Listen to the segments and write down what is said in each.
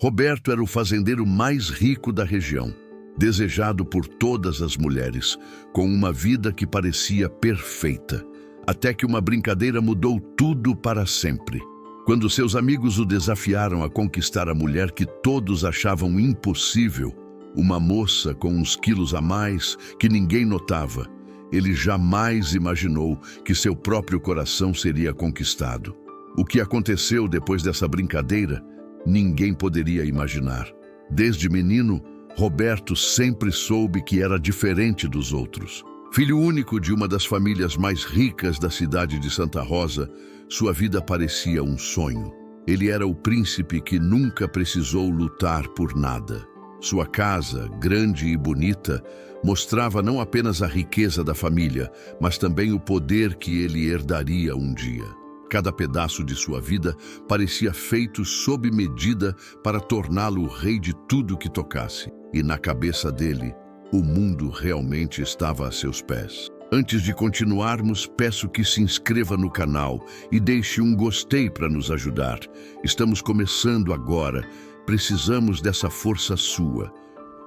Roberto era o fazendeiro mais rico da região, desejado por todas as mulheres, com uma vida que parecia perfeita, até que uma brincadeira mudou tudo para sempre. Quando seus amigos o desafiaram a conquistar a mulher que todos achavam impossível, uma moça com uns quilos a mais que ninguém notava, ele jamais imaginou que seu próprio coração seria conquistado. O que aconteceu depois dessa brincadeira, ninguém poderia imaginar. Desde menino, Roberto sempre soube que era diferente dos outros. Filho único de uma das famílias mais ricas da cidade de Santa Rosa, sua vida parecia um sonho. Ele era o príncipe que nunca precisou lutar por nada. Sua casa, grande e bonita, mostrava não apenas a riqueza da família, mas também o poder que ele herdaria um dia. Cada pedaço de sua vida parecia feito sob medida para torná-lo o rei de tudo que tocasse. E na cabeça dele, o mundo realmente estava a seus pés. Antes de continuarmos, peço que se inscreva no canal e deixe um gostei para nos ajudar. Estamos começando agora. Precisamos dessa força sua.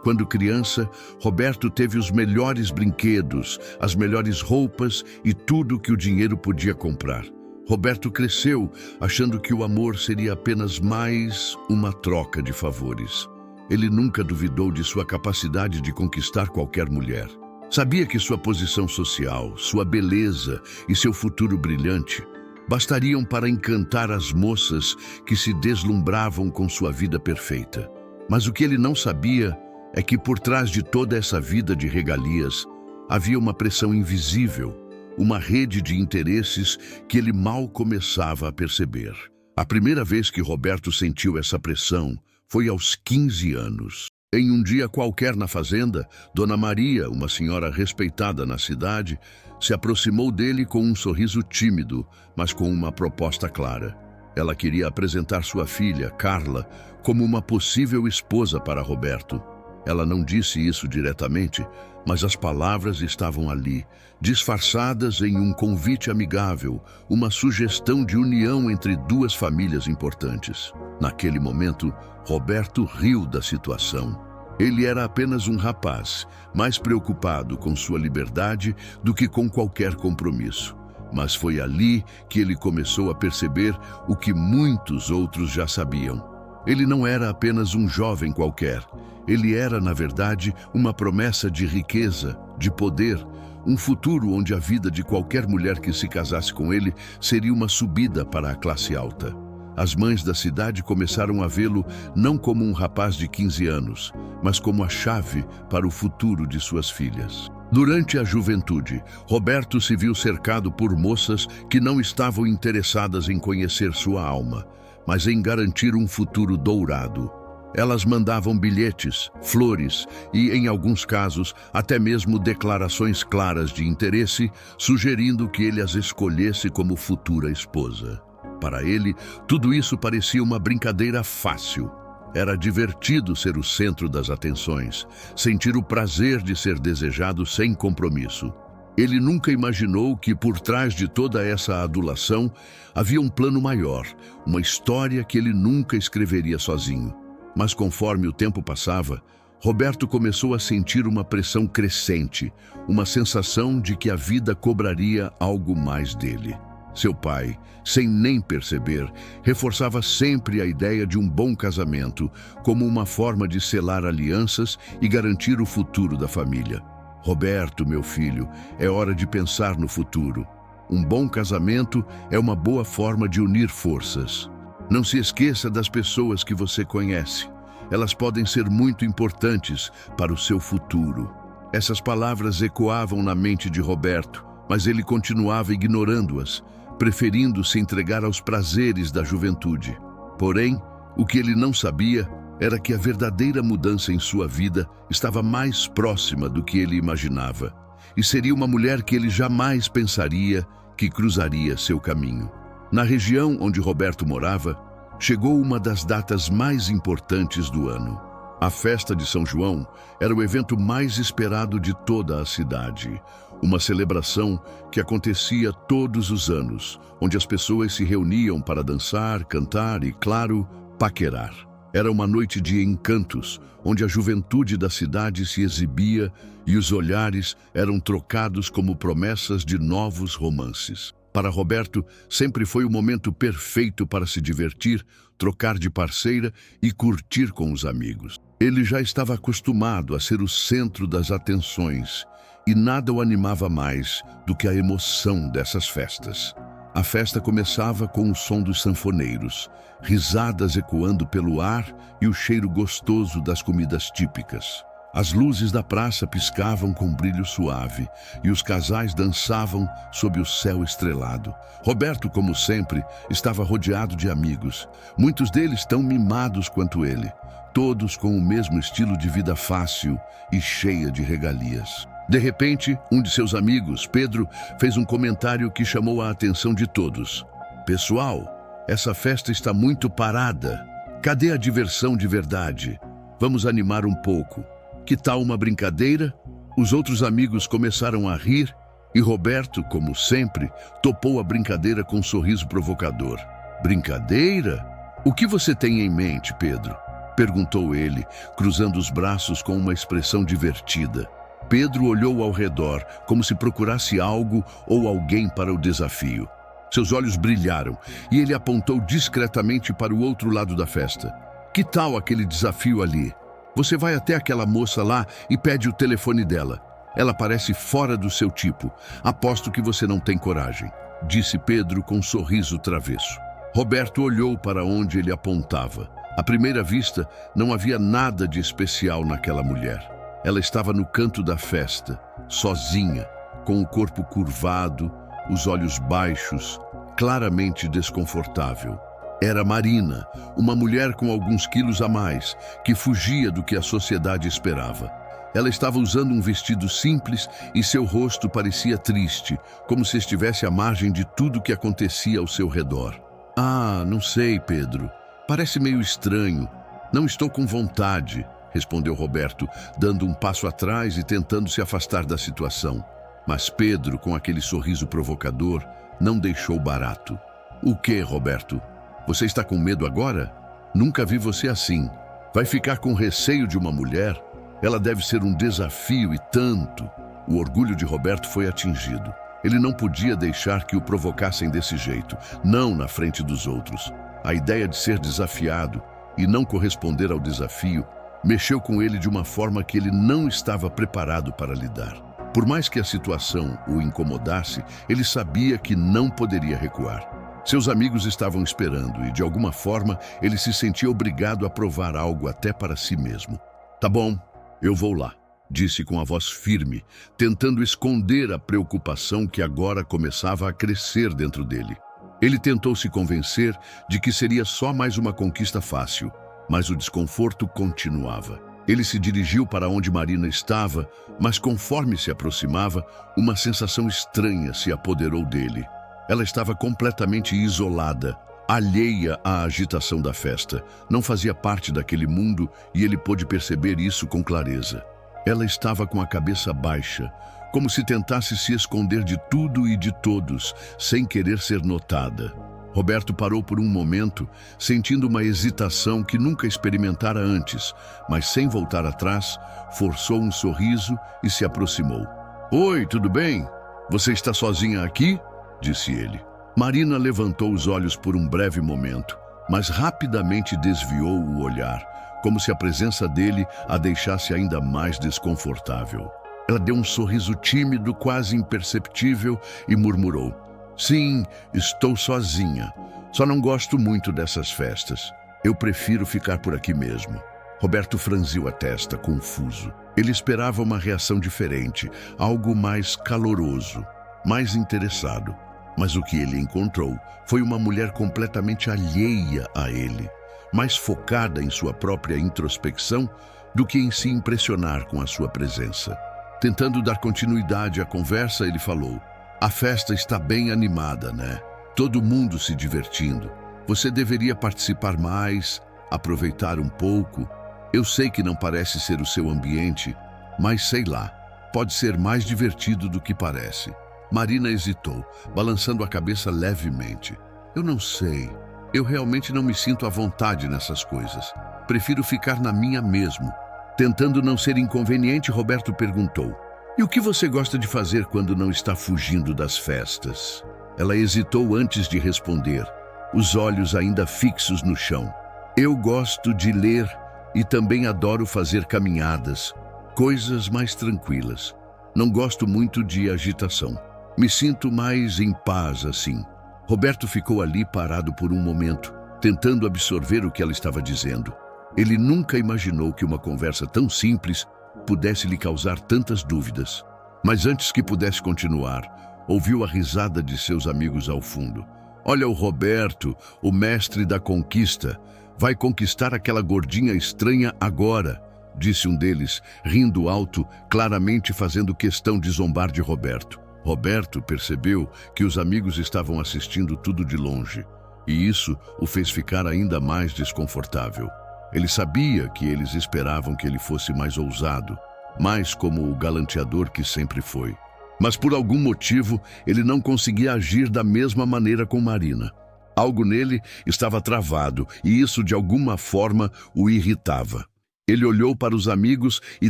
Quando criança, Roberto teve os melhores brinquedos, as melhores roupas e tudo que o dinheiro podia comprar. Roberto cresceu achando que o amor seria apenas mais uma troca de favores. Ele nunca duvidou de sua capacidade de conquistar qualquer mulher. Sabia que sua posição social, sua beleza e seu futuro brilhante bastariam para encantar as moças que se deslumbravam com sua vida perfeita. Mas o que ele não sabia é que por trás de toda essa vida de regalias havia uma pressão invisível, uma rede de interesses que ele mal começava a perceber. A primeira vez que Roberto sentiu essa pressão foi aos 15 anos. Em um dia qualquer na fazenda, Dona Maria, uma senhora respeitada na cidade, se aproximou dele com um sorriso tímido, mas com uma proposta clara. Ela queria apresentar sua filha, Carla, como uma possível esposa para Roberto. Ela não disse isso diretamente, mas as palavras estavam ali, disfarçadas em um convite amigável, uma sugestão de união entre duas famílias importantes. Naquele momento, Roberto riu da situação. Ele era apenas um rapaz, mais preocupado com sua liberdade do que com qualquer compromisso. Mas foi ali que ele começou a perceber o que muitos outros já sabiam. Ele não era apenas um jovem qualquer. Ele era, na verdade, uma promessa de riqueza, de poder, um futuro onde a vida de qualquer mulher que se casasse com ele seria uma subida para a classe alta. As mães da cidade começaram a vê-lo não como um rapaz de 15 anos, mas como a chave para o futuro de suas filhas. Durante a juventude, Roberto se viu cercado por moças que não estavam interessadas em conhecer sua alma, mas em garantir um futuro dourado. Elas mandavam bilhetes, flores e, em alguns casos, até mesmo declarações claras de interesse, sugerindo que ele as escolhesse como futura esposa. Para ele, tudo isso parecia uma brincadeira fácil. Era divertido ser o centro das atenções, sentir o prazer de ser desejado sem compromisso. Ele nunca imaginou que por trás de toda essa adulação havia um plano maior, uma história que ele nunca escreveria sozinho. Mas conforme o tempo passava, Roberto começou a sentir uma pressão crescente, uma sensação de que a vida cobraria algo mais dele. Seu pai, sem nem perceber, reforçava sempre a ideia de um bom casamento como uma forma de selar alianças e garantir o futuro da família. Roberto, meu filho, é hora de pensar no futuro. Um bom casamento é uma boa forma de unir forças. Não se esqueça das pessoas que você conhece. Elas podem ser muito importantes para o seu futuro. Essas palavras ecoavam na mente de Roberto, mas ele continuava ignorando-as, preferindo se entregar aos prazeres da juventude. Porém, o que ele não sabia era que a verdadeira mudança em sua vida estava mais próxima do que ele imaginava, e seria uma mulher que ele jamais pensaria que cruzaria seu caminho. Na região onde Roberto morava, chegou uma das datas mais importantes do ano. A festa de São João era o evento mais esperado de toda a cidade. Uma celebração que acontecia todos os anos, onde as pessoas se reuniam para dançar, cantar e, claro, paquerar. Era uma noite de encantos, onde a juventude da cidade se exibia e os olhares eram trocados como promessas de novos romances. Para Roberto, sempre foi o momento perfeito para se divertir, trocar de parceira e curtir com os amigos. Ele já estava acostumado a ser o centro das atenções e nada o animava mais do que a emoção dessas festas. A festa começava com o som dos sanfoneiros, risadas ecoando pelo ar e o cheiro gostoso das comidas típicas. As luzes da praça piscavam com brilho suave e os casais dançavam sob o céu estrelado. Roberto, como sempre, estava rodeado de amigos, muitos deles tão mimados quanto ele, todos com o mesmo estilo de vida fácil e cheia de regalias. De repente, um de seus amigos, Pedro, fez um comentário que chamou a atenção de todos. Pessoal, essa festa está muito parada. Cadê a diversão de verdade? Vamos animar um pouco. Que tal uma brincadeira? Os outros amigos começaram a rir e Roberto, como sempre, topou a brincadeira com um sorriso provocador. Brincadeira? O que você tem em mente, Pedro? Perguntou ele, cruzando os braços com uma expressão divertida. Pedro olhou ao redor, como se procurasse algo ou alguém para o desafio. Seus olhos brilharam e ele apontou discretamente para o outro lado da festa. Que tal aquele desafio ali? Você vai até aquela moça lá e pede o telefone dela. Ela parece fora do seu tipo. Aposto que você não tem coragem, disse Pedro com um sorriso travesso. Roberto olhou para onde ele apontava. À primeira vista, não havia nada de especial naquela mulher. Ela estava no canto da festa, sozinha, com o corpo curvado, os olhos baixos, claramente desconfortável. Era Marina, uma mulher com alguns quilos a mais, que fugia do que a sociedade esperava. Ela estava usando um vestido simples e seu rosto parecia triste, como se estivesse à margem de tudo que acontecia ao seu redor. Ah, não sei, Pedro. Parece meio estranho. Não estou com vontade, respondeu Roberto, dando um passo atrás e tentando se afastar da situação. Mas Pedro, com aquele sorriso provocador, não deixou barato. O que, Roberto? Você está com medo agora? Nunca vi você assim. Vai ficar com receio de uma mulher? Ela deve ser um desafio e tanto. O orgulho de Roberto foi atingido. Ele não podia deixar que o provocassem desse jeito, não na frente dos outros. A ideia de ser desafiado e não corresponder ao desafio mexeu com ele de uma forma que ele não estava preparado para lidar. Por mais que a situação o incomodasse, ele sabia que não poderia recuar. Seus amigos estavam esperando e, de alguma forma, ele se sentia obrigado a provar algo até para si mesmo. Tá bom, eu vou lá, disse com a voz firme, tentando esconder a preocupação que agora começava a crescer dentro dele. Ele tentou se convencer de que seria só mais uma conquista fácil, mas o desconforto continuava. Ele se dirigiu para onde Marina estava, mas conforme se aproximava, uma sensação estranha se apoderou dele. Ela estava completamente isolada, alheia à agitação da festa. Não fazia parte daquele mundo e ele pôde perceber isso com clareza. Ela estava com a cabeça baixa, como se tentasse se esconder de tudo e de todos, sem querer ser notada. Roberto parou por um momento, sentindo uma hesitação que nunca experimentara antes, mas sem voltar atrás, forçou um sorriso e se aproximou. Oi, tudo bem? Você está sozinha aqui? Disse ele. Marina levantou os olhos por um breve momento, mas rapidamente desviou o olhar, como se a presença dele a deixasse ainda mais desconfortável. Ela deu um sorriso tímido, quase imperceptível, e murmurou: Sim, estou sozinha. Só não gosto muito dessas festas. Eu prefiro ficar por aqui mesmo. Roberto franziu a testa, confuso. Ele esperava uma reação diferente, algo mais caloroso, mais interessado. Mas o que ele encontrou foi uma mulher completamente alheia a ele, mais focada em sua própria introspecção do que em se impressionar com a sua presença. Tentando dar continuidade à conversa, ele falou: A festa está bem animada, né? Todo mundo se divertindo. Você deveria participar mais, aproveitar um pouco. Eu sei que não parece ser o seu ambiente, mas sei lá, pode ser mais divertido do que parece. Marina hesitou, balançando a cabeça levemente. Eu não sei. Eu realmente não me sinto à vontade nessas coisas. Prefiro ficar na minha mesmo. Tentando não ser inconveniente, Roberto perguntou: "E o que você gosta de fazer quando não está fugindo das festas?" Ela hesitou antes de responder, os olhos ainda fixos no chão. "Eu gosto de ler e também adoro fazer caminhadas, coisas mais tranquilas. Não gosto muito de agitação. Me sinto mais em paz assim." Roberto ficou ali parado por um momento, tentando absorver o que ela estava dizendo. Ele nunca imaginou que uma conversa tão simples pudesse lhe causar tantas dúvidas. Mas antes que pudesse continuar, ouviu a risada de seus amigos ao fundo. "Olha o Roberto, o mestre da conquista. Vai conquistar aquela gordinha estranha agora", disse um deles, rindo alto, claramente fazendo questão de zombar de Roberto. Roberto percebeu que os amigos estavam assistindo tudo de longe, e isso o fez ficar ainda mais desconfortável. Ele sabia que eles esperavam que ele fosse mais ousado, mais como o galanteador que sempre foi. Mas por algum motivo, ele não conseguia agir da mesma maneira com Marina. Algo nele estava travado e isso de alguma forma o irritava. Ele olhou para os amigos e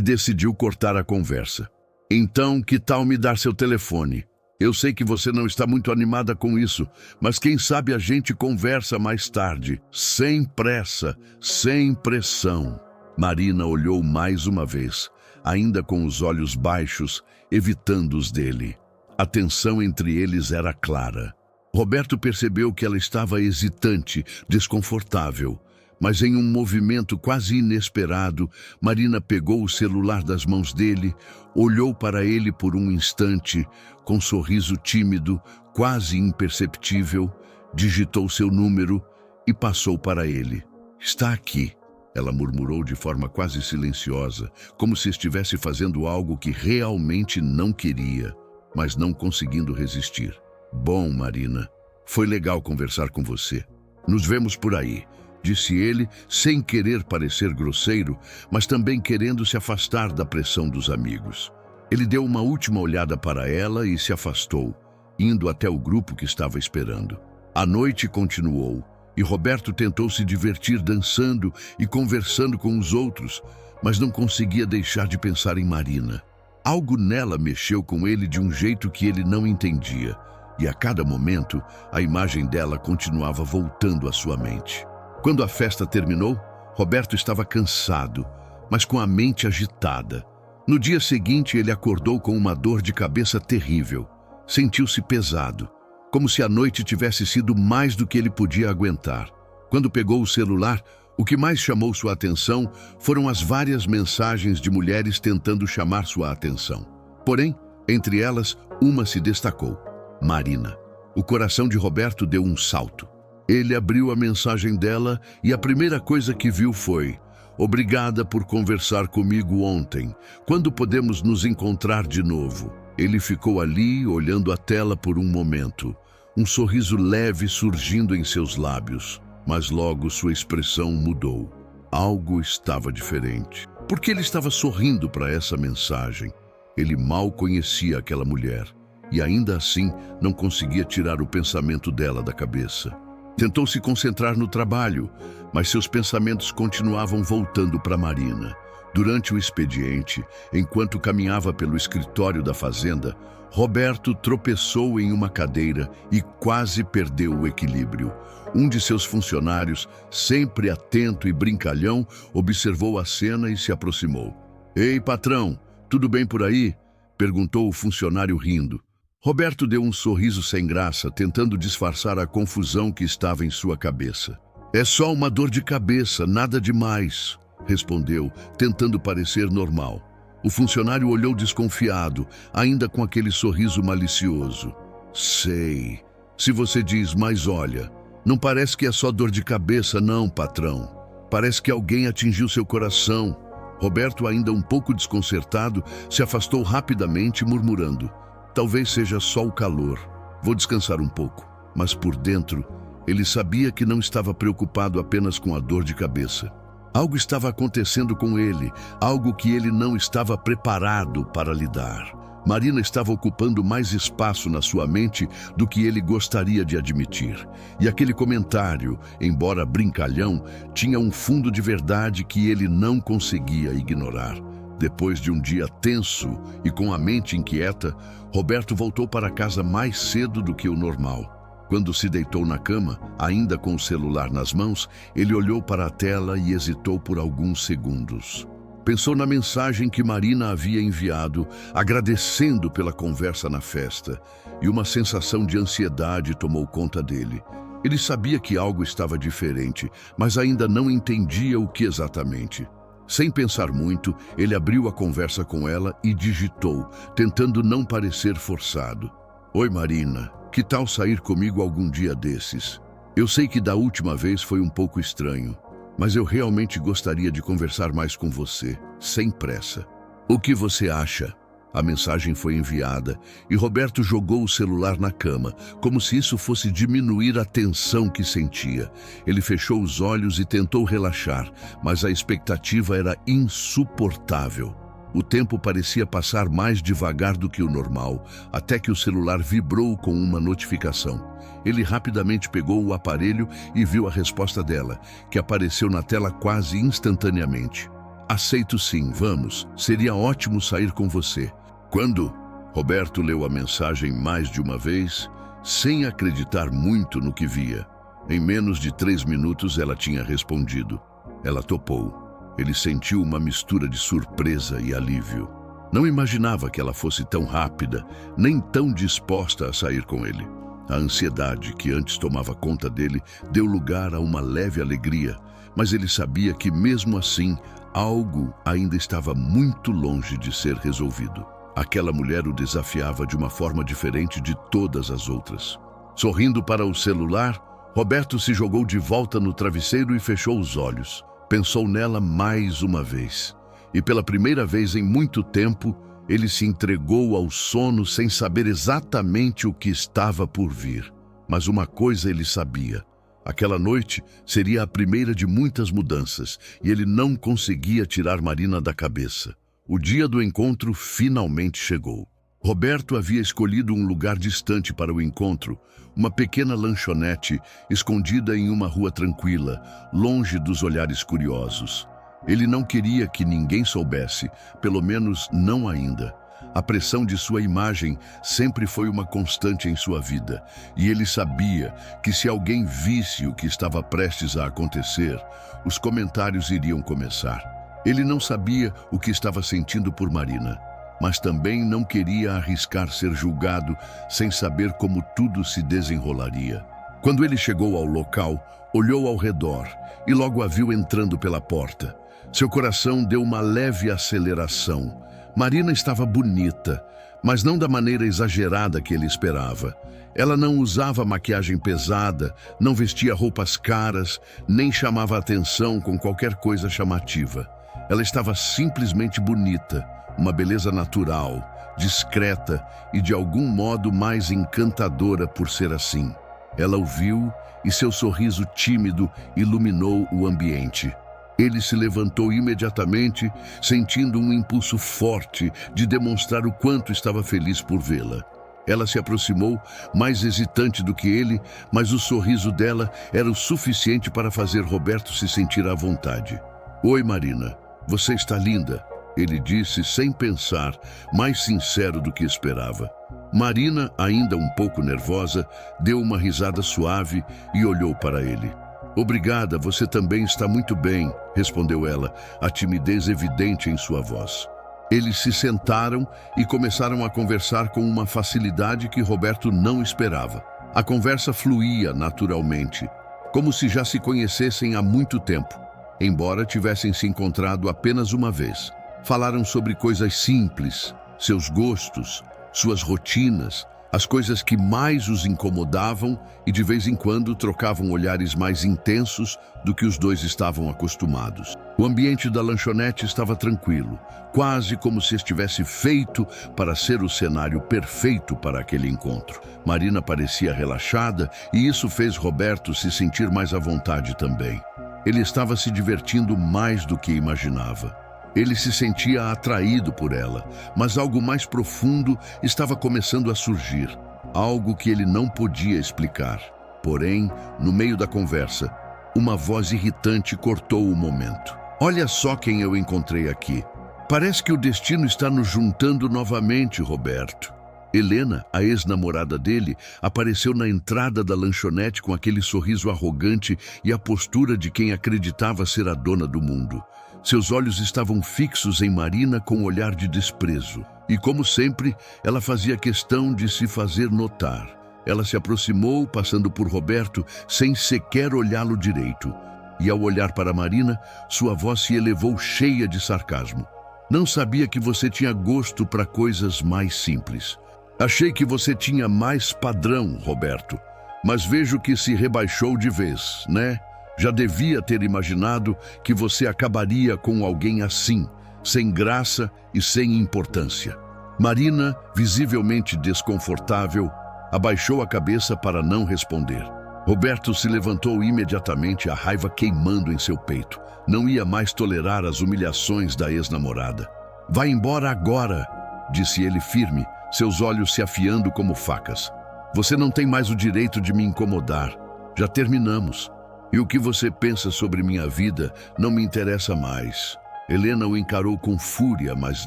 decidiu cortar a conversa. "Então, que tal me dar seu telefone? Eu sei que você não está muito animada com isso, mas quem sabe a gente conversa mais tarde, sem pressa, sem pressão." Marina olhou mais uma vez, ainda com os olhos baixos, evitando os dele. A tensão entre eles era clara. Roberto percebeu que ela estava hesitante, desconfortável, mas em um movimento quase inesperado, Marina pegou o celular das mãos dele, olhou para ele por um instante, com um sorriso tímido, quase imperceptível, digitou seu número e passou para ele. "Está aqui", ela murmurou de forma quase silenciosa, como se estivesse fazendo algo que realmente não queria, mas não conseguindo resistir. "Bom, Marina, foi legal conversar com você. Nos vemos por aí", disse ele, sem querer parecer grosseiro, mas também querendo se afastar da pressão dos amigos. Ele deu uma última olhada para ela e se afastou, indo até o grupo que estava esperando. A noite continuou, e Roberto tentou se divertir dançando e conversando com os outros, mas não conseguia deixar de pensar em Marina. Algo nela mexeu com ele de um jeito que ele não entendia, e a cada momento a imagem dela continuava voltando à sua mente. Quando a festa terminou, Roberto estava cansado, mas com a mente agitada. No dia seguinte, ele acordou com uma dor de cabeça terrível. Sentiu-se pesado, como se a noite tivesse sido mais do que ele podia aguentar. Quando pegou o celular, o que mais chamou sua atenção foram as várias mensagens de mulheres tentando chamar sua atenção. Porém, entre elas, uma se destacou: Marina. O coração de Roberto deu um salto. Ele abriu a mensagem dela e a primeira coisa que viu foi: "Obrigada por conversar comigo ontem. Quando podemos nos encontrar de novo?" Ele ficou ali, olhando a tela por um momento, um sorriso leve surgindo em seus lábios, mas logo sua expressão mudou. Algo estava diferente. Por que ele estava sorrindo para essa mensagem? Ele mal conhecia aquela mulher e ainda assim não conseguia tirar o pensamento dela da cabeça. Tentou se concentrar no trabalho, mas seus pensamentos continuavam voltando para Marina. Durante o expediente, enquanto caminhava pelo escritório da fazenda, Roberto tropeçou em uma cadeira e quase perdeu o equilíbrio. Um de seus funcionários, sempre atento e brincalhão, observou a cena e se aproximou. "Ei, patrão, tudo bem por aí?" perguntou o funcionário rindo. Roberto deu um sorriso sem graça, tentando disfarçar a confusão que estava em sua cabeça. "É só uma dor de cabeça, nada demais", respondeu, tentando parecer normal. O funcionário olhou desconfiado, ainda com aquele sorriso malicioso. "Sei. Se você diz, mas olha, não parece que é só dor de cabeça não, patrão. Parece que alguém atingiu seu coração." Roberto, ainda um pouco desconcertado, se afastou rapidamente, murmurando: "Talvez seja só o calor. Vou descansar um pouco." Mas por dentro, ele sabia que não estava preocupado apenas com a dor de cabeça. Algo estava acontecendo com ele, algo que ele não estava preparado para lidar. Marina estava ocupando mais espaço na sua mente do que ele gostaria de admitir. E aquele comentário, embora brincalhão, tinha um fundo de verdade que ele não conseguia ignorar. Depois de um dia tenso e com a mente inquieta, Roberto voltou para casa mais cedo do que o normal. Quando se deitou na cama, ainda com o celular nas mãos, ele olhou para a tela e hesitou por alguns segundos. Pensou na mensagem que Marina havia enviado, agradecendo pela conversa na festa, e uma sensação de ansiedade tomou conta dele. Ele sabia que algo estava diferente, mas ainda não entendia o que exatamente. Sem pensar muito, ele abriu a conversa com ela e digitou, tentando não parecer forçado. Oi, Marina, que tal sair comigo algum dia desses? Eu sei que da última vez foi um pouco estranho, mas eu realmente gostaria de conversar mais com você, sem pressa. O que você acha? A mensagem foi enviada e Roberto jogou o celular na cama, como se isso fosse diminuir a tensão que sentia. Ele fechou os olhos e tentou relaxar, mas a expectativa era insuportável. O tempo parecia passar mais devagar do que o normal, até que o celular vibrou com uma notificação. Ele rapidamente pegou o aparelho e viu a resposta dela, que apareceu na tela quase instantaneamente. Aceito sim, vamos. Seria ótimo sair com você. Quando? Roberto leu a mensagem mais de uma vez, sem acreditar muito no que via. Em menos de 3 minutos ela tinha respondido. Ela topou. Ele sentiu uma mistura de surpresa e alívio. Não imaginava que ela fosse tão rápida, nem tão disposta a sair com ele. A ansiedade que antes tomava conta dele deu lugar a uma leve alegria, mas ele sabia que, mesmo assim, algo ainda estava muito longe de ser resolvido. Aquela mulher o desafiava de uma forma diferente de todas as outras. Sorrindo para o celular, Roberto se jogou de volta no travesseiro e fechou os olhos. Pensou nela mais uma vez. E pela primeira vez em muito tempo, ele se entregou ao sono sem saber exatamente o que estava por vir. Mas uma coisa ele sabia. Aquela noite seria a primeira de muitas mudanças e ele não conseguia tirar Marina da cabeça. O dia do encontro finalmente chegou. Roberto havia escolhido um lugar distante para o encontro, uma pequena lanchonete escondida em uma rua tranquila, longe dos olhares curiosos. Ele não queria que ninguém soubesse, pelo menos não ainda. A pressão de sua imagem sempre foi uma constante em sua vida, e ele sabia que se alguém visse o que estava prestes a acontecer, os comentários iriam começar. Ele não sabia o que estava sentindo por Marina, mas também não queria arriscar ser julgado sem saber como tudo se desenrolaria. Quando ele chegou ao local, olhou ao redor e logo a viu entrando pela porta. Seu coração deu uma leve aceleração. Marina estava bonita, mas não da maneira exagerada que ele esperava. Ela não usava maquiagem pesada, não vestia roupas caras, nem chamava atenção com qualquer coisa chamativa. Ela estava simplesmente bonita, uma beleza natural, discreta e de algum modo mais encantadora por ser assim. Ela o viu e seu sorriso tímido iluminou o ambiente. Ele se levantou imediatamente, sentindo um impulso forte de demonstrar o quanto estava feliz por vê-la. Ela se aproximou, mais hesitante do que ele, mas o sorriso dela era o suficiente para fazer Roberto se sentir à vontade. Oi, Marina, você está linda, ele disse sem pensar, mais sincero do que esperava. Marina, ainda um pouco nervosa, deu uma risada suave e olhou para ele. Obrigada, você também está muito bem, respondeu ela, a timidez evidente em sua voz. Eles se sentaram e começaram a conversar com uma facilidade que Roberto não esperava. A conversa fluía naturalmente, como se já se conhecessem há muito tempo, embora tivessem se encontrado apenas uma vez. Falaram sobre coisas simples, seus gostos, suas rotinas, as coisas que mais os incomodavam e de vez em quando trocavam olhares mais intensos do que os dois estavam acostumados. O ambiente da lanchonete estava tranquilo, quase como se estivesse feito para ser o cenário perfeito para aquele encontro. Marina parecia relaxada e isso fez Roberto se sentir mais à vontade também. Ele estava se divertindo mais do que imaginava. Ele se sentia atraído por ela, mas algo mais profundo estava começando a surgir, algo que ele não podia explicar. Porém, no meio da conversa, uma voz irritante cortou o momento. Olha só quem eu encontrei aqui. Parece que o destino está nos juntando novamente, Roberto. Helena, a ex-namorada dele, apareceu na entrada da lanchonete com aquele sorriso arrogante e a postura de quem acreditava ser a dona do mundo. Seus olhos estavam fixos em Marina com um olhar de desprezo. E, como sempre, ela fazia questão de se fazer notar. Ela se aproximou, passando por Roberto, sem sequer olhá-lo direito. E, ao olhar para Marina, sua voz se elevou cheia de sarcasmo. Não sabia que você tinha gosto para coisas mais simples. Achei que você tinha mais padrão, Roberto. Mas vejo que se rebaixou de vez, né? Já devia ter imaginado que você acabaria com alguém assim, sem graça e sem importância. Marina, visivelmente desconfortável, abaixou a cabeça para não responder. Roberto se levantou imediatamente, a raiva queimando em seu peito. Não ia mais tolerar as humilhações da ex-namorada. Vai embora agora, disse ele firme, seus olhos se afiando como facas. Você não tem mais o direito de me incomodar. Já terminamos. E o que você pensa sobre minha vida não me interessa mais. Helena o encarou com fúria, mas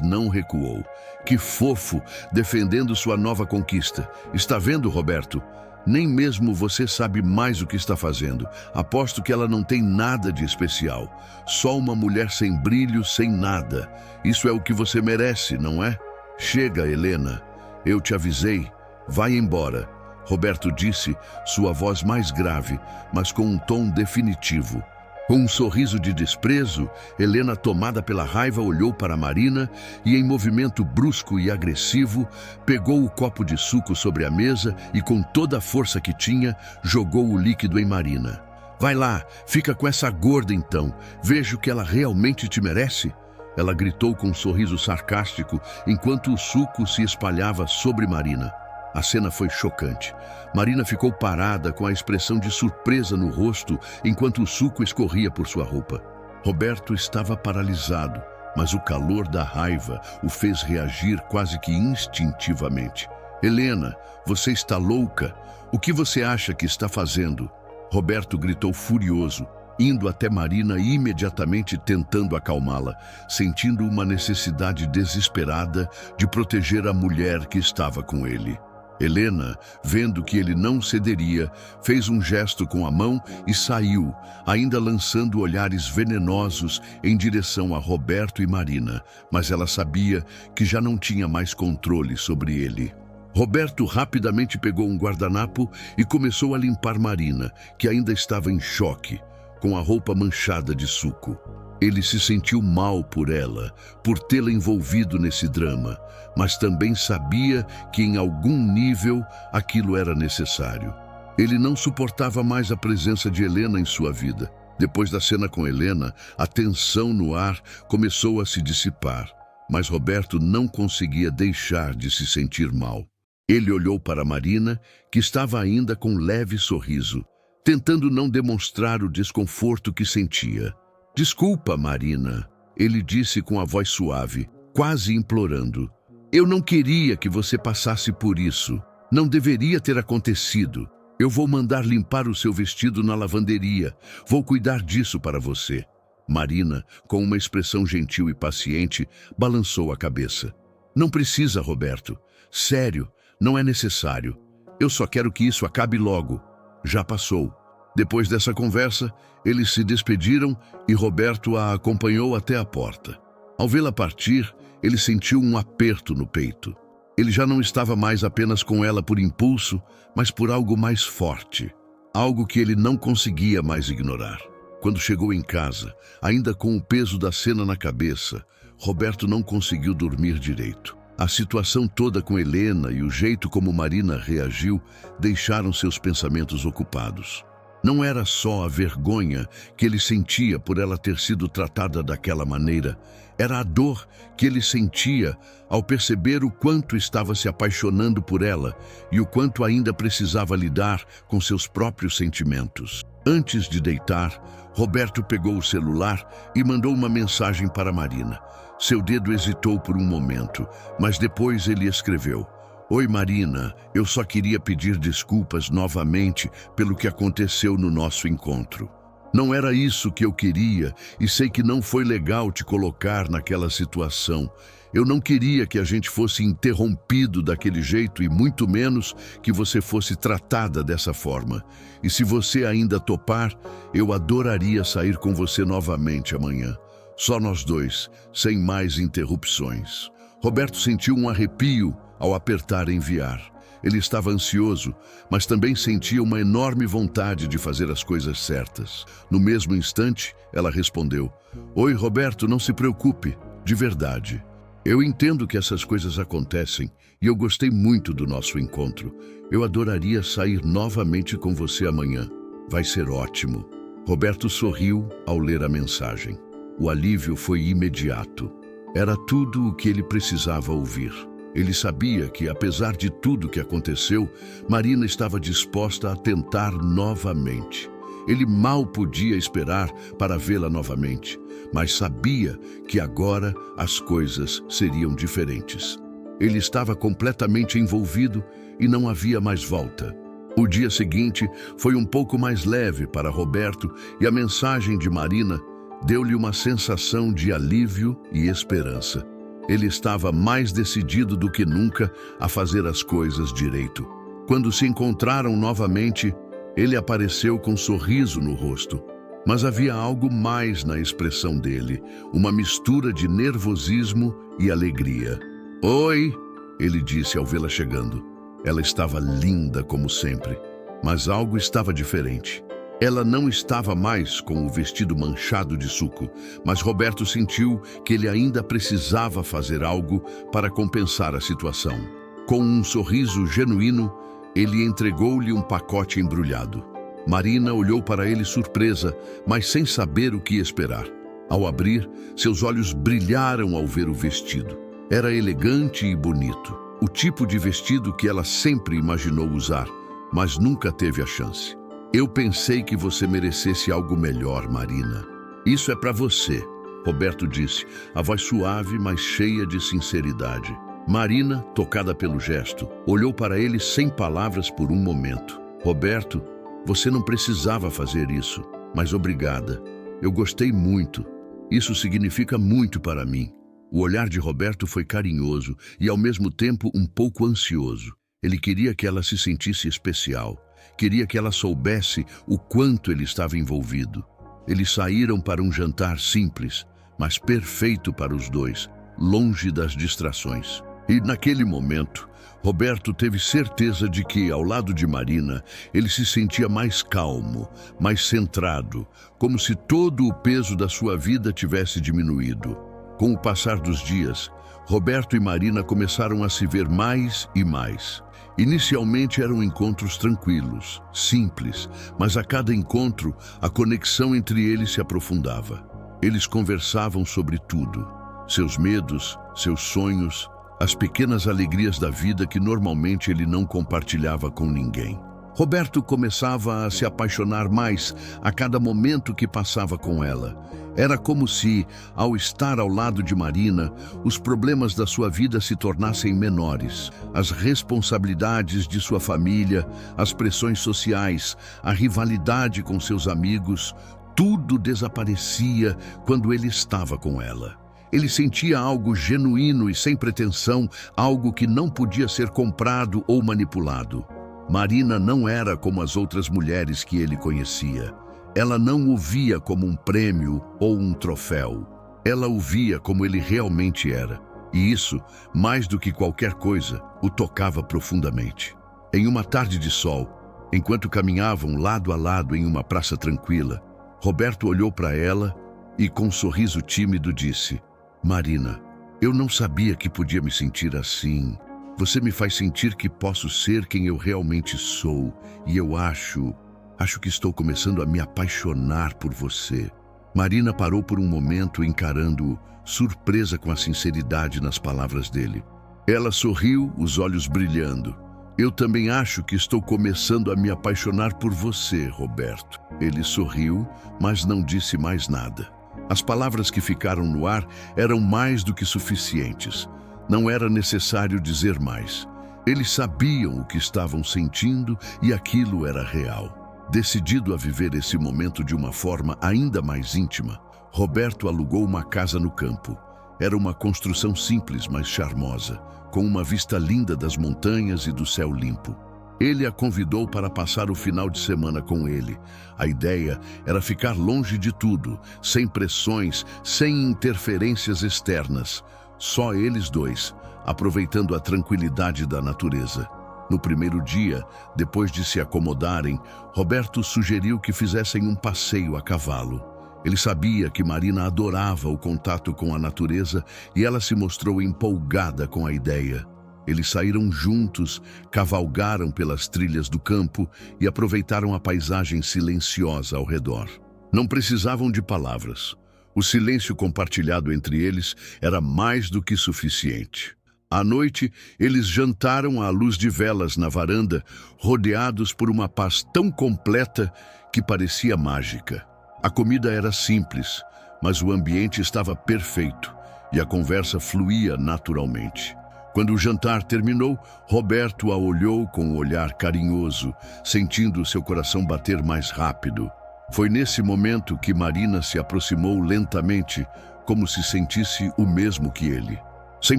não recuou. Que fofo, defendendo sua nova conquista. Está vendo, Roberto? Nem mesmo você sabe mais o que está fazendo. Aposto que ela não tem nada de especial. Só uma mulher sem brilho, sem nada. Isso é o que você merece, não é? Chega, Helena. Eu te avisei. Vai embora. Roberto disse, sua voz mais grave, mas com um tom definitivo. Com um sorriso de desprezo, Helena, tomada pela raiva, olhou para Marina e, em movimento brusco e agressivo, pegou o copo de suco sobre a mesa e, com toda a força que tinha, jogou o líquido em Marina. Vai lá, fica com essa gorda então. Vejo que ela realmente te merece. Ela gritou com um sorriso sarcástico enquanto o suco se espalhava sobre Marina. A cena foi chocante. Marina ficou parada com a expressão de surpresa no rosto enquanto o suco escorria por sua roupa. Roberto estava paralisado, mas o calor da raiva o fez reagir quase que instintivamente. Helena, você está louca? O que você acha que está fazendo? Roberto gritou furioso, indo até Marina e imediatamente tentando acalmá-la, sentindo uma necessidade desesperada de proteger a mulher que estava com ele. Helena, vendo que ele não cederia, fez um gesto com a mão e saiu, ainda lançando olhares venenosos em direção a Roberto e Marina, mas ela sabia que já não tinha mais controle sobre ele. Roberto rapidamente pegou um guardanapo e começou a limpar Marina, que ainda estava em choque, com a roupa manchada de suco. Ele se sentiu mal por ela, por tê-la envolvido nesse drama, mas também sabia que em algum nível aquilo era necessário. Ele não suportava mais a presença de Helena em sua vida. Depois da cena com Helena, a tensão no ar começou a se dissipar, mas Roberto não conseguia deixar de se sentir mal. Ele olhou para Marina, que estava ainda com um leve sorriso, tentando não demonstrar o desconforto que sentia. Desculpa, Marina, ele disse com a voz suave, quase implorando. Eu não queria que você passasse por isso. Não deveria ter acontecido. Eu vou mandar limpar o seu vestido na lavanderia. Vou cuidar disso para você. Marina, com uma expressão gentil e paciente, balançou a cabeça. Não precisa, Roberto. Sério, não é necessário. Eu só quero que isso acabe logo. Já passou. Depois dessa conversa, eles se despediram e Roberto a acompanhou até a porta. Ao vê-la partir, ele sentiu um aperto no peito. Ele já não estava mais apenas com ela por impulso, mas por algo mais forte. Algo que ele não conseguia mais ignorar. Quando chegou em casa, ainda com o peso da cena na cabeça, Roberto não conseguiu dormir direito. A situação toda com Helena e o jeito como Marina reagiu deixaram seus pensamentos ocupados. Não era só a vergonha que ele sentia por ela ter sido tratada daquela maneira, era a dor que ele sentia ao perceber o quanto estava se apaixonando por ela e o quanto ainda precisava lidar com seus próprios sentimentos. Antes de deitar, Roberto pegou o celular e mandou uma mensagem para Marina. Seu dedo hesitou por um momento, mas depois ele escreveu: "Oi Marina, eu só queria pedir desculpas novamente pelo que aconteceu no nosso encontro. Não era isso que eu queria e sei que não foi legal te colocar naquela situação. Eu não queria que a gente fosse interrompido daquele jeito e muito menos que você fosse tratada dessa forma. E se você ainda topar, eu adoraria sair com você novamente amanhã. Só nós dois, sem mais interrupções." Roberto sentiu um arrepio ao apertar enviar. Ele estava ansioso, mas também sentia uma enorme vontade de fazer as coisas certas. No mesmo instante, ela respondeu: "Oi, Roberto, não se preocupe, de verdade. Eu entendo que essas coisas acontecem e eu gostei muito do nosso encontro. Eu adoraria sair novamente com você amanhã. Vai ser ótimo." Roberto sorriu ao ler a mensagem. O alívio foi imediato. Era tudo o que ele precisava ouvir. Ele sabia que, apesar de tudo que aconteceu, Marina estava disposta a tentar novamente. Ele mal podia esperar para vê-la novamente, mas sabia que agora as coisas seriam diferentes. Ele estava completamente envolvido e não havia mais volta. O dia seguinte foi um pouco mais leve para Roberto e a mensagem de Marina deu-lhe uma sensação de alívio e esperança. Ele estava mais decidido do que nunca a fazer as coisas direito. Quando se encontraram novamente, ele apareceu com um sorriso no rosto. Mas havia algo mais na expressão dele, uma mistura de nervosismo e alegria. "Oi", ele disse ao vê-la chegando. Ela estava linda como sempre, mas algo estava diferente. Ela não estava mais com o vestido manchado de suco, mas Roberto sentiu que ele ainda precisava fazer algo para compensar a situação. Com um sorriso genuíno, ele entregou-lhe um pacote embrulhado. Marina olhou para ele surpresa, mas sem saber o que esperar. Ao abrir, seus olhos brilharam ao ver o vestido. Era elegante e bonito, o tipo de vestido que ela sempre imaginou usar, mas nunca teve a chance. "Eu pensei que você merecesse algo melhor, Marina. Isso é para você", Roberto disse, a voz suave, mas cheia de sinceridade. Marina, tocada pelo gesto, olhou para ele sem palavras por um momento. "Roberto, você não precisava fazer isso, mas obrigada. Eu gostei muito. Isso significa muito para mim." O olhar de Roberto foi carinhoso e, ao mesmo tempo, um pouco ansioso. Ele queria que ela se sentisse especial. Queria que ela soubesse o quanto ele estava envolvido. Eles saíram para um jantar simples, mas perfeito para os dois, longe das distrações. E naquele momento, Roberto teve certeza de que, ao lado de Marina, ele se sentia mais calmo, mais centrado, como se todo o peso da sua vida tivesse diminuído. Com o passar dos dias, Roberto e Marina começaram a se ver mais e mais. Inicialmente eram encontros tranquilos, simples, mas a cada encontro a conexão entre eles se aprofundava. Eles conversavam sobre tudo: seus medos, seus sonhos, as pequenas alegrias da vida que normalmente ele não compartilhava com ninguém. Roberto começava a se apaixonar mais a cada momento que passava com ela. Era como se, ao estar ao lado de Marina, os problemas da sua vida se tornassem menores. As responsabilidades de sua família, as pressões sociais, a rivalidade com seus amigos, tudo desaparecia quando ele estava com ela. Ele sentia algo genuíno e sem pretensão, algo que não podia ser comprado ou manipulado. Marina não era como as outras mulheres que ele conhecia. Ela não o via como um prêmio ou um troféu. Ela o via como ele realmente era. E isso, mais do que qualquer coisa, o tocava profundamente. Em uma tarde de sol, enquanto caminhavam lado a lado em uma praça tranquila, Roberto olhou para ela e, com um sorriso tímido, disse: "Marina, eu não sabia que podia me sentir assim. Você me faz sentir que posso ser quem eu realmente sou, e eu acho... Acho que estou começando a me apaixonar por você. Marina parou por um momento, encarando-o, surpresa com a sinceridade nas palavras dele. Ela sorriu, os olhos brilhando. Eu também acho que estou começando a me apaixonar por você, Roberto. Ele sorriu, mas não disse mais nada. As palavras que ficaram no ar eram mais do que suficientes. Não era necessário dizer mais. Eles sabiam o que estavam sentindo e aquilo era real. Decidido a viver esse momento de uma forma ainda mais íntima, Roberto alugou uma casa no campo. Era uma construção simples, mas charmosa, com uma vista linda das montanhas e do céu limpo. Ele a convidou para passar o final de semana com ele. A ideia era ficar longe de tudo, sem pressões, sem interferências externas. Só eles dois, aproveitando a tranquilidade da natureza. No primeiro dia, depois de se acomodarem, Roberto sugeriu que fizessem um passeio a cavalo. Ele sabia que Marina adorava o contato com a natureza e ela se mostrou empolgada com a ideia. Eles saíram juntos, cavalgaram pelas trilhas do campo e aproveitaram a paisagem silenciosa ao redor. Não precisavam de palavras. O silêncio compartilhado entre eles era mais do que suficiente. À noite, eles jantaram à luz de velas na varanda, rodeados por uma paz tão completa que parecia mágica. A comida era simples, mas o ambiente estava perfeito e a conversa fluía naturalmente. Quando o jantar terminou, Roberto a olhou com um olhar carinhoso, sentindo seu coração bater mais rápido. Foi nesse momento que Marina se aproximou lentamente, como se sentisse o mesmo que ele. Sem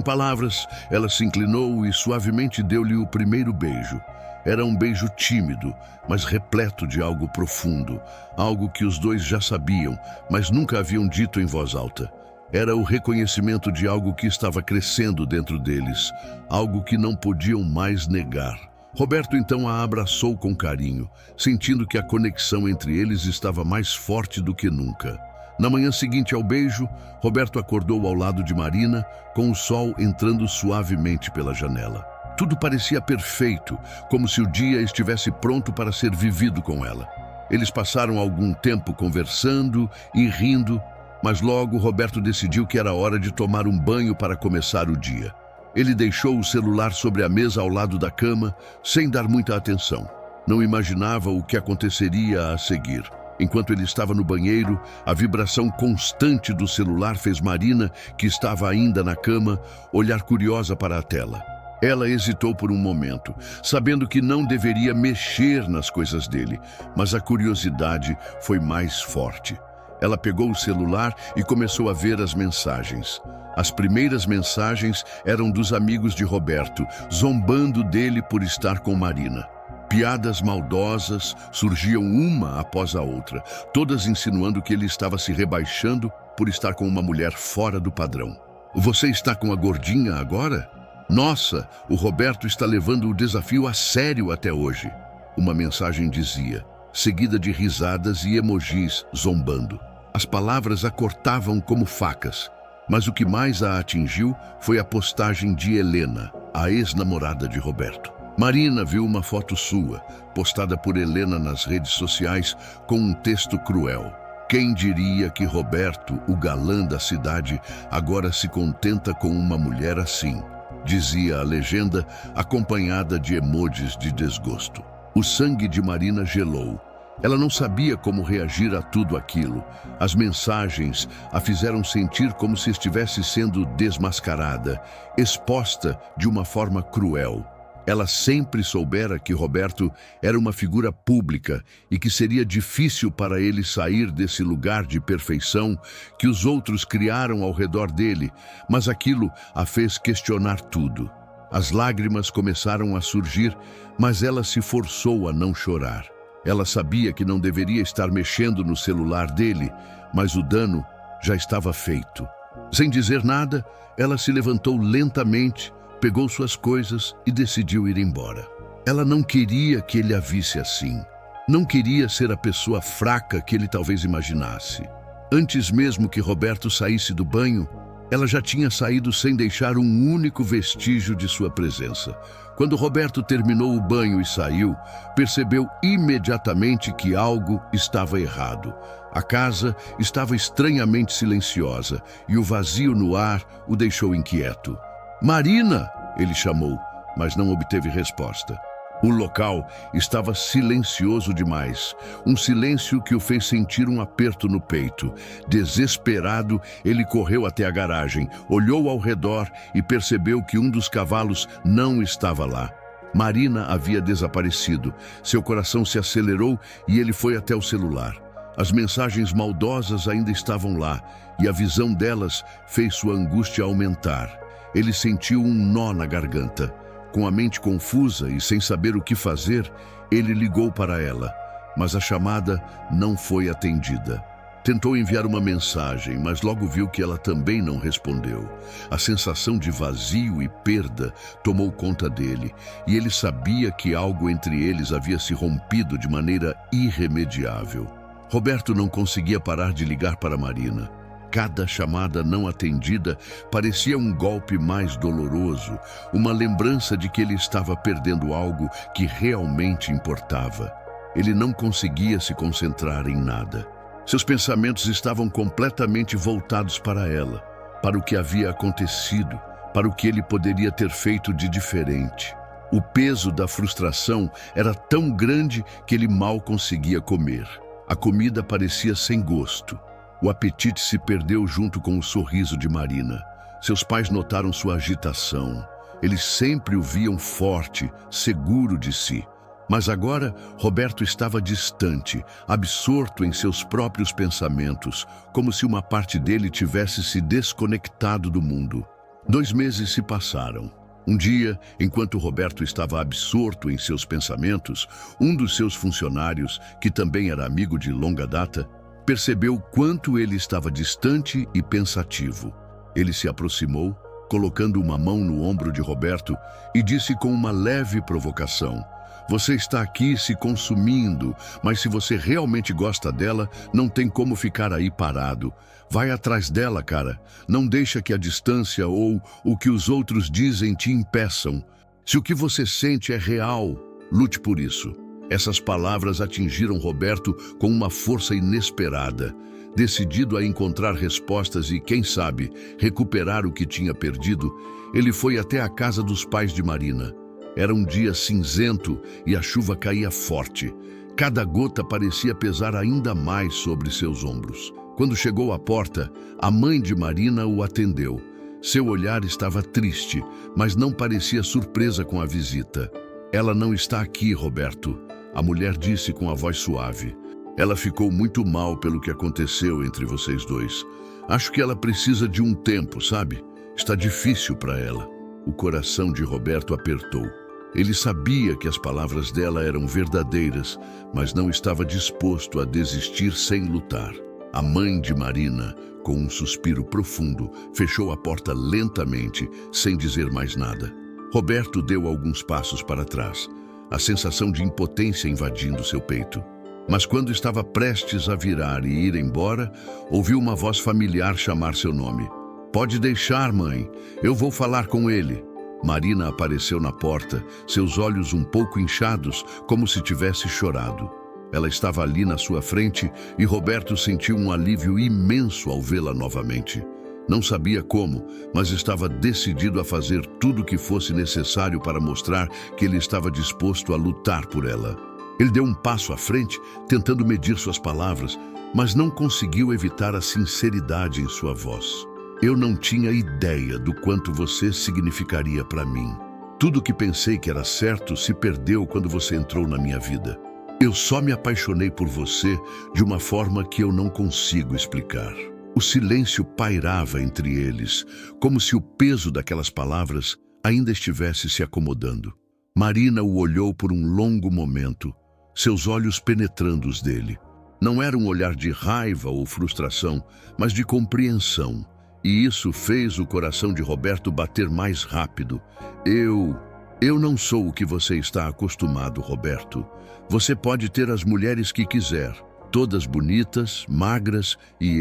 palavras, ela se inclinou e suavemente deu-lhe o primeiro beijo. Era um beijo tímido, mas repleto de algo profundo, algo que os dois já sabiam, mas nunca haviam dito em voz alta. Era o reconhecimento de algo que estava crescendo dentro deles, algo que não podiam mais negar. Roberto então a abraçou com carinho, sentindo que a conexão entre eles estava mais forte do que nunca. Na manhã seguinte ao beijo, Roberto acordou ao lado de Marina, com o sol entrando suavemente pela janela. Tudo parecia perfeito, como se o dia estivesse pronto para ser vivido com ela. Eles passaram algum tempo conversando e rindo, mas logo Roberto decidiu que era hora de tomar um banho para começar o dia. Ele deixou o celular sobre a mesa ao lado da cama, sem dar muita atenção. Não imaginava o que aconteceria a seguir. Enquanto ele estava no banheiro, a vibração constante do celular fez Marina, que estava ainda na cama, olhar curiosa para a tela. Ela hesitou por um momento, sabendo que não deveria mexer nas coisas dele, mas a curiosidade foi mais forte. Ela pegou o celular e começou a ver as mensagens. As primeiras mensagens eram dos amigos de Roberto, zombando dele por estar com Marina. Piadas maldosas surgiam uma após a outra, todas insinuando que ele estava se rebaixando por estar com uma mulher fora do padrão. Você está com a gordinha agora? Nossa, o Roberto está levando o desafio a sério até hoje. Uma mensagem dizia, seguida de risadas e emojis zombando. As palavras a cortavam como facas, mas o que mais a atingiu foi a postagem de Helena, a ex-namorada de Roberto. Marina viu uma foto sua, postada por Helena nas redes sociais, com um texto cruel. Quem diria que Roberto, o galã da cidade, agora se contenta com uma mulher assim? Dizia a legenda, acompanhada de emojis de desgosto. O sangue de Marina gelou. Ela não sabia como reagir a tudo aquilo. As mensagens a fizeram sentir como se estivesse sendo desmascarada, exposta de uma forma cruel. Ela sempre soubera que Roberto era uma figura pública e que seria difícil para ele sair desse lugar de perfeição que os outros criaram ao redor dele, mas aquilo a fez questionar tudo. As lágrimas começaram a surgir, mas ela se forçou a não chorar. Ela sabia que não deveria estar mexendo no celular dele, mas o dano já estava feito. Sem dizer nada, ela se levantou lentamente, pegou suas coisas e decidiu ir embora. Ela não queria que ele a visse assim. Não queria ser a pessoa fraca que ele talvez imaginasse. Antes mesmo que Roberto saísse do banho, Ela já tinha saído sem deixar um único vestígio de sua presença. Quando Roberto terminou o banho e saiu, percebeu imediatamente que algo estava errado. A casa estava estranhamente silenciosa e o vazio no ar o deixou inquieto. "Marina!" ele chamou, mas não obteve resposta. O local estava silencioso demais, um silêncio que o fez sentir um aperto no peito. Desesperado, ele correu até a garagem, olhou ao redor e percebeu que um dos cavalos não estava lá. Marina havia desaparecido. Seu coração se acelerou e ele foi até o celular. As mensagens maldosas ainda estavam lá e a visão delas fez sua angústia aumentar. Ele sentiu um nó na garganta. Com a mente confusa e sem saber o que fazer, ele ligou para ela, mas a chamada não foi atendida. Tentou enviar uma mensagem, mas logo viu que ela também não respondeu. A sensação de vazio e perda tomou conta dele, e ele sabia que algo entre eles havia se rompido de maneira irremediável. Roberto não conseguia parar de ligar para Marina. Cada chamada não atendida parecia um golpe mais doloroso, uma lembrança de que ele estava perdendo algo que realmente importava. Ele não conseguia se concentrar em nada. Seus pensamentos estavam completamente voltados para ela, para o que havia acontecido, para o que ele poderia ter feito de diferente. O peso da frustração era tão grande que ele mal conseguia comer. A comida parecia sem gosto. O apetite se perdeu junto com o sorriso de Marina. Seus pais notaram sua agitação. Eles sempre o viam forte, seguro de si. Mas agora, Roberto estava distante, absorto em seus próprios pensamentos, como se uma parte dele tivesse se desconectado do mundo. 2 meses se passaram. Um dia, enquanto Roberto estava absorto em seus pensamentos, um dos seus funcionários, que também era amigo de longa data, percebeu quanto ele estava distante e pensativo. Ele se aproximou, colocando uma mão no ombro de Roberto e disse com uma leve provocação: "Você está aqui se consumindo, mas se você realmente gosta dela, não tem como ficar aí parado. Vai atrás dela, cara. Não deixa que a distância ou o que os outros dizem te impeçam. Se o que você sente é real, lute por isso." Essas palavras atingiram Roberto com uma força inesperada. Decidido a encontrar respostas e, quem sabe, recuperar o que tinha perdido, ele foi até a casa dos pais de Marina. Era um dia cinzento e a chuva caía forte. Cada gota parecia pesar ainda mais sobre seus ombros. Quando chegou à porta, a mãe de Marina o atendeu. Seu olhar estava triste, mas não parecia surpresa com a visita. "Ela não está aqui, Roberto", a mulher disse com a voz suave. "Ela ficou muito mal pelo que aconteceu entre vocês dois. Acho que ela precisa de um tempo, sabe? Está difícil para ela." O coração de Roberto apertou. Ele sabia que as palavras dela eram verdadeiras, mas não estava disposto a desistir sem lutar. A mãe de Marina, com um suspiro profundo, fechou a porta lentamente, sem dizer mais nada. Roberto deu alguns passos para trás, a sensação de impotência invadindo seu peito. Mas quando estava prestes a virar e ir embora, ouviu uma voz familiar chamar seu nome. "Pode deixar, mãe. Eu vou falar com ele." Marina apareceu na porta, seus olhos um pouco inchados, como se tivesse chorado. Ela estava ali na sua frente e Roberto sentiu um alívio imenso ao vê-la novamente. Não sabia como, mas estava decidido a fazer tudo o que fosse necessário para mostrar que ele estava disposto a lutar por ela. Ele deu um passo à frente, tentando medir suas palavras, mas não conseguiu evitar a sinceridade em sua voz. "Eu não tinha ideia do quanto você significaria para mim. Tudo o que pensei que era certo se perdeu quando você entrou na minha vida. Eu só me apaixonei por você de uma forma que eu não consigo explicar." O silêncio pairava entre eles, como se o peso daquelas palavras ainda estivesse se acomodando. Marina o olhou por um longo momento, seus olhos penetrando os dele. Não era um olhar de raiva ou frustração, mas de compreensão. E isso fez o coração de Roberto bater mais rápido. Eu não sou o que você está acostumado, Roberto. Você pode ter as mulheres que quiser, todas bonitas, magras, e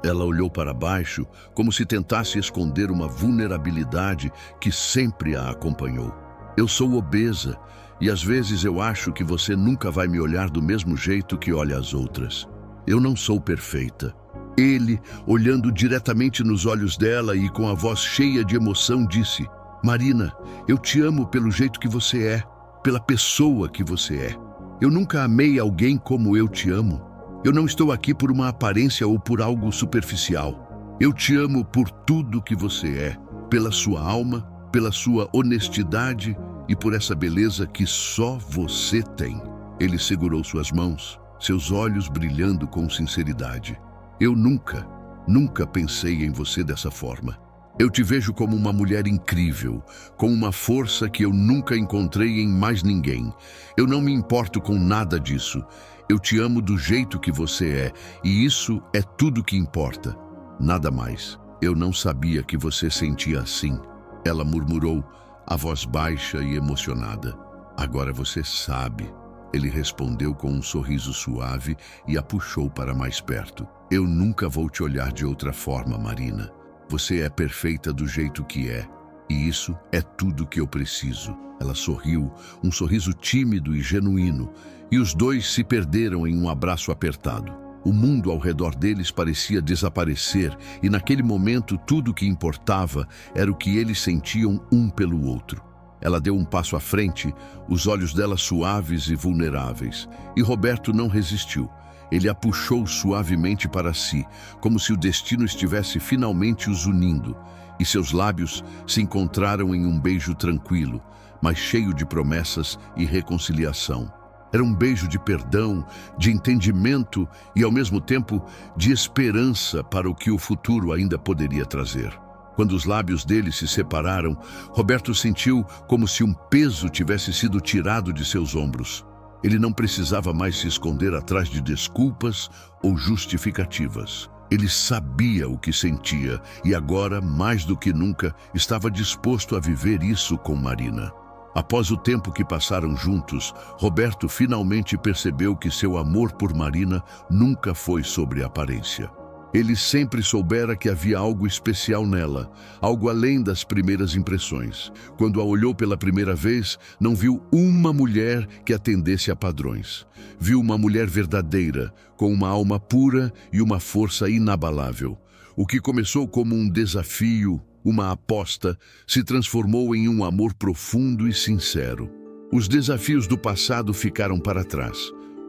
Ela olhou para baixo, como se tentasse esconder uma vulnerabilidade que sempre a acompanhou. Eu sou obesa e às vezes eu acho que você nunca vai me olhar do mesmo jeito que olha as outras. Eu não sou perfeita. Ele, olhando diretamente nos olhos dela e com a voz cheia de emoção, disse: Marina, eu te amo pelo jeito que você é, pela pessoa que você é. Eu nunca amei alguém como eu te amo. Eu não estou aqui por uma aparência ou por algo superficial. Eu te amo por tudo que você é, pela sua alma, pela sua honestidade e por essa beleza que só você tem. Ele segurou suas mãos, seus olhos brilhando com sinceridade. Eu nunca pensei em você dessa forma. Eu te vejo como uma mulher incrível, com uma força que eu nunca encontrei em mais ninguém. Eu não me importo com nada disso. Eu te amo do jeito que você é, e isso é tudo que importa. Nada mais. Eu não sabia que você sentia assim. Ela murmurou, a voz baixa e emocionada. Agora você sabe. Ele respondeu com um sorriso suave e a puxou para mais perto. Eu nunca vou te olhar de outra forma, Marina. Você é perfeita do jeito que é, e isso é tudo que eu preciso. Ela sorriu, um sorriso tímido e genuíno, e os dois se perderam em um abraço apertado. O mundo ao redor deles parecia desaparecer, e naquele momento tudo o que importava era o que eles sentiam um pelo outro. Ela deu um passo à frente, os olhos dela suaves e vulneráveis, e Roberto não resistiu. Ele a puxou suavemente para si, como se o destino estivesse finalmente os unindo, e seus lábios se encontraram em um beijo tranquilo, mas cheio de promessas e reconciliação. Era um beijo de perdão, de entendimento e, ao mesmo tempo, de esperança para o que o futuro ainda poderia trazer. Quando os lábios dele se separaram, Roberto sentiu como se um peso tivesse sido tirado de seus ombros. Ele não precisava mais se esconder atrás de desculpas ou justificativas. Ele sabia o que sentia e agora, mais do que nunca, estava disposto a viver isso com Marina. Após o tempo que passaram juntos, Roberto finalmente percebeu que seu amor por Marina nunca foi sobre aparência. Ele sempre soubera que havia algo especial nela, algo além das primeiras impressões. Quando a olhou pela primeira vez, não viu uma mulher que atendesse a padrões. Viu uma mulher verdadeira, com uma alma pura e uma força inabalável. O que começou como um desafio, uma aposta, se transformou em um amor profundo e sincero. Os desafios do passado ficaram para trás.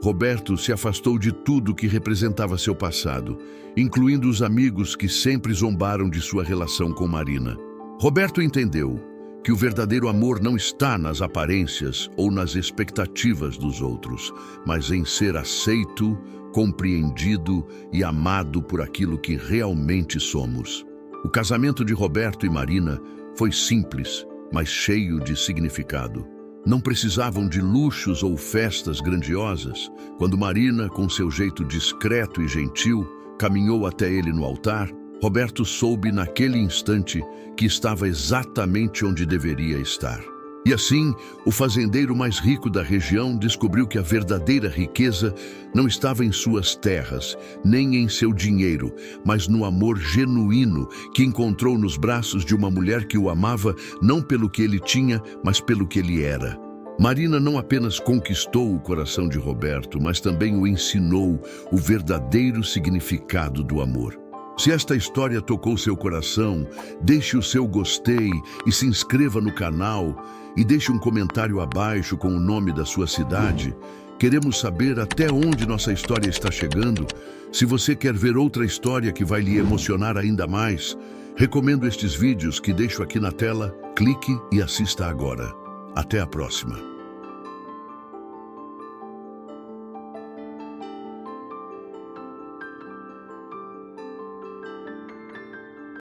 Roberto se afastou de tudo que representava seu passado, incluindo os amigos que sempre zombaram de sua relação com Marina. Roberto entendeu que o verdadeiro amor não está nas aparências ou nas expectativas dos outros, mas em ser aceito, compreendido e amado por aquilo que realmente somos. O casamento de Roberto e Marina foi simples, mas cheio de significado. Não precisavam de luxos ou festas grandiosas. Quando Marina, com seu jeito discreto e gentil, caminhou até ele no altar, Roberto soube naquele instante que estava exatamente onde deveria estar. E assim, o fazendeiro mais rico da região descobriu que a verdadeira riqueza não estava em suas terras, nem em seu dinheiro, mas no amor genuíno que encontrou nos braços de uma mulher que o amava não pelo que ele tinha, mas pelo que ele era. Marina não apenas conquistou o coração de Roberto, mas também o ensinou o verdadeiro significado do amor. Se esta história tocou seu coração, deixe o seu gostei e se inscreva no canal e deixe um comentário abaixo com o nome da sua cidade. Queremos saber até onde nossa história está chegando. Se você quer ver outra história que vai lhe emocionar ainda mais, recomendo estes vídeos que deixo aqui na tela. Clique e assista agora. Até a próxima.